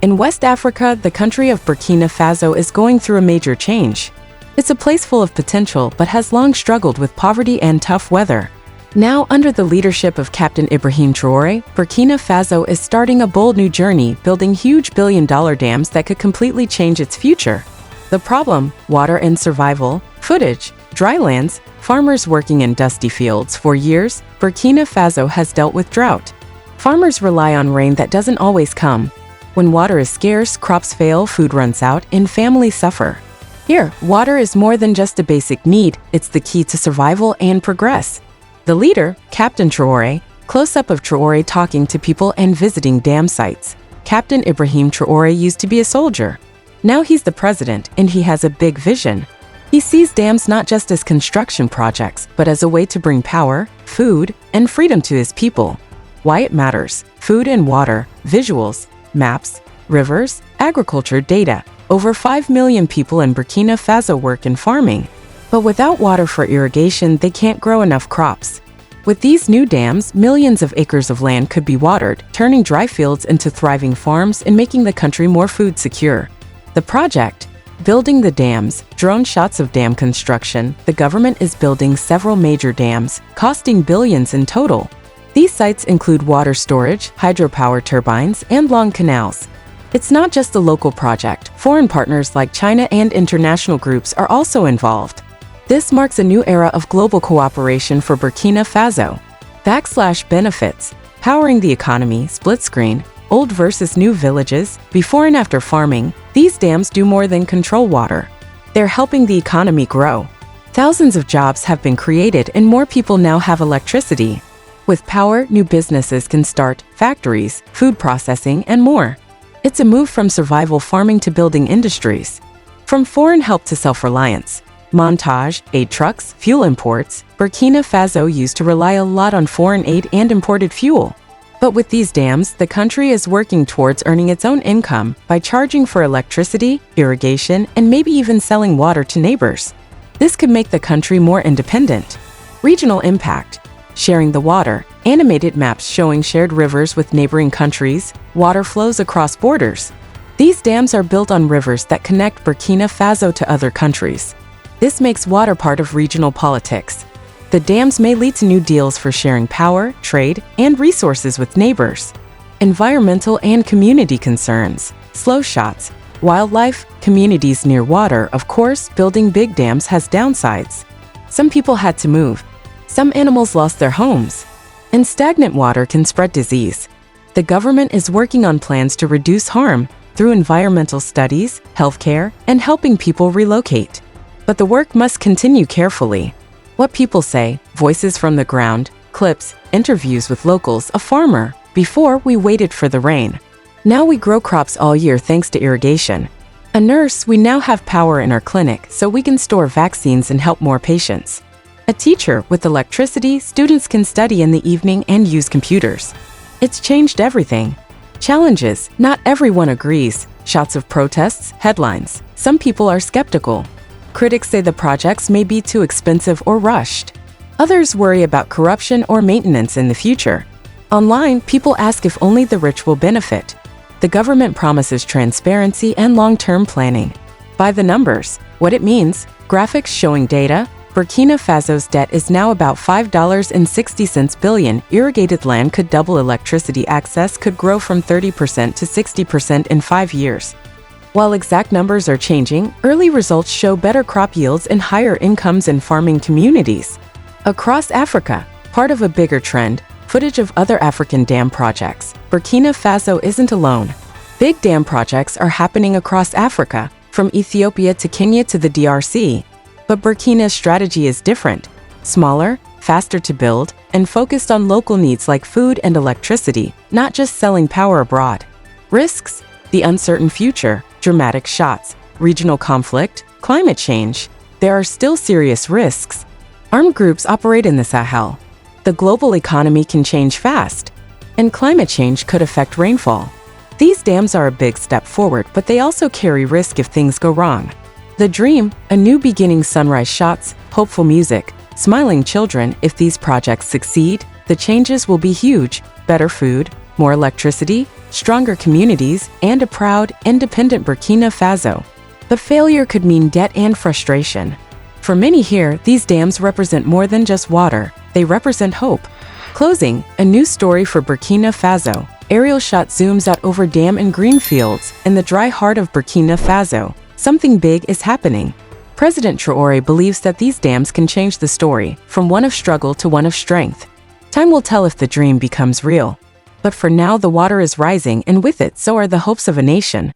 In West Africa, the country of Burkina Faso is going through a major change. It's a place full of potential but has long struggled with poverty and tough weather. Now, under the leadership of Captain Ibrahim Traoré, Burkina Faso is starting a bold new journey, building huge billion-dollar dams that could completely change its future. The problem: water and survival. Footage: drylands, farmers working in dusty fields. For years, Burkina Faso has dealt with drought. Farmers rely on rain that doesn't always come. When water is scarce, crops fail, food runs out, and families suffer. Here, water is more than just a basic need, it's the key to survival and progress. The leader, Captain Traoré, close-up of Traoré talking to people and visiting dam sites. Captain Ibrahim Traoré used to be a soldier. Now he's the president, and he has a big vision. He sees dams not just as construction projects, but as a way to bring power, food, and freedom to his people. Why it matters: food and water, visuals, maps, rivers, agriculture data. Over 5 million people in Burkina Faso work in farming. But without water for irrigation, they can't grow enough crops. With these new dams, millions of acres of land could be watered, turning dry fields into thriving farms and making the country more food secure. The project: building the dams. Drone shots of dam construction. The government is building several major dams, costing billions in total. These sites include water storage, hydropower turbines, and long canals. It's not just a local project. Foreign partners like China and international groups are also involved. This marks a new era of global cooperation for Burkina Faso. Benefits: powering the economy. Split screen: old versus new villages. Before and after farming, these dams do more than control water. They're helping the economy grow. Thousands of jobs have been created and more people now have electricity. With power, new businesses can start: factories, food processing, and more. It's a move from survival farming to building industries. From foreign help to self-reliance. Montage: aid trucks, fuel imports. Burkina Faso used to rely a lot on foreign aid and imported fuel. But with these dams, the country is working towards earning its own income by charging for electricity, irrigation, and maybe even selling water to neighbors. This could make the country more independent. Regional impact: sharing the water. Animated maps showing shared rivers with neighboring countries. Water flows across borders. These dams are built on rivers that connect Burkina Faso to other countries. This makes water part of regional politics. The dams may lead to new deals for sharing power, trade, and resources with neighbors. Environmental and community concerns. Slow shots: wildlife, communities near water. Of course, building big dams has downsides. Some people had to move. Some animals lost their homes. And stagnant water can spread disease. The government is working on plans to reduce harm through environmental studies, healthcare, and helping people relocate. But the work must continue carefully. What people say: voices from the ground, clips, interviews with locals. A farmer: before, we waited for the rain. Now we grow crops all year thanks to irrigation. A nurse: we now have power in our clinic so we can store vaccines and help more patients. A teacher: with electricity, students can study in the evening and use computers. It's changed everything. Challenges: not everyone agrees. Shots of protests, headlines. Some people are skeptical. Critics say the projects may be too expensive or rushed. Others worry about corruption or maintenance in the future. Online, people ask if only the rich will benefit. The government promises transparency and long-term planning. By the numbers: what it means. Graphics showing data. Burkina Faso's debt is now about $5.60 billion. Irrigated land could double. Electricity access could grow from 30% to 60% in 5 years. While exact numbers are changing, early results show better crop yields and higher incomes in farming communities. Across Africa, part of a bigger trend: footage of other African dam projects. Burkina Faso isn't alone. Big dam projects are happening across Africa, from Ethiopia to Kenya to the DRC. But Burkina's strategy is different: smaller, faster to build, and focused on local needs like food and electricity, not just selling power abroad. Risks: the uncertain future, dramatic shots, regional conflict, climate change. There are still serious risks. Armed groups operate in the Sahel. The global economy can change fast, and climate change could affect rainfall. These dams are a big step forward, but they also carry risk if things go wrong. The dream: a new beginning. Sunrise shots, hopeful music, smiling children. If these projects succeed, the changes will be huge: better food, more electricity, stronger communities, and a proud, independent Burkina Faso. But failure could mean debt and frustration. For many here, these dams represent more than just water, they represent hope. Closing, a new story for Burkina Faso. Aerial shot zooms out over dam and green fields. In the dry heart of Burkina Faso, something big is happening. President Traoré believes that these dams can change the story, from one of struggle to one of strength. Time will tell if the dream becomes real. But for now, the water is rising, and with it, so are the hopes of a nation.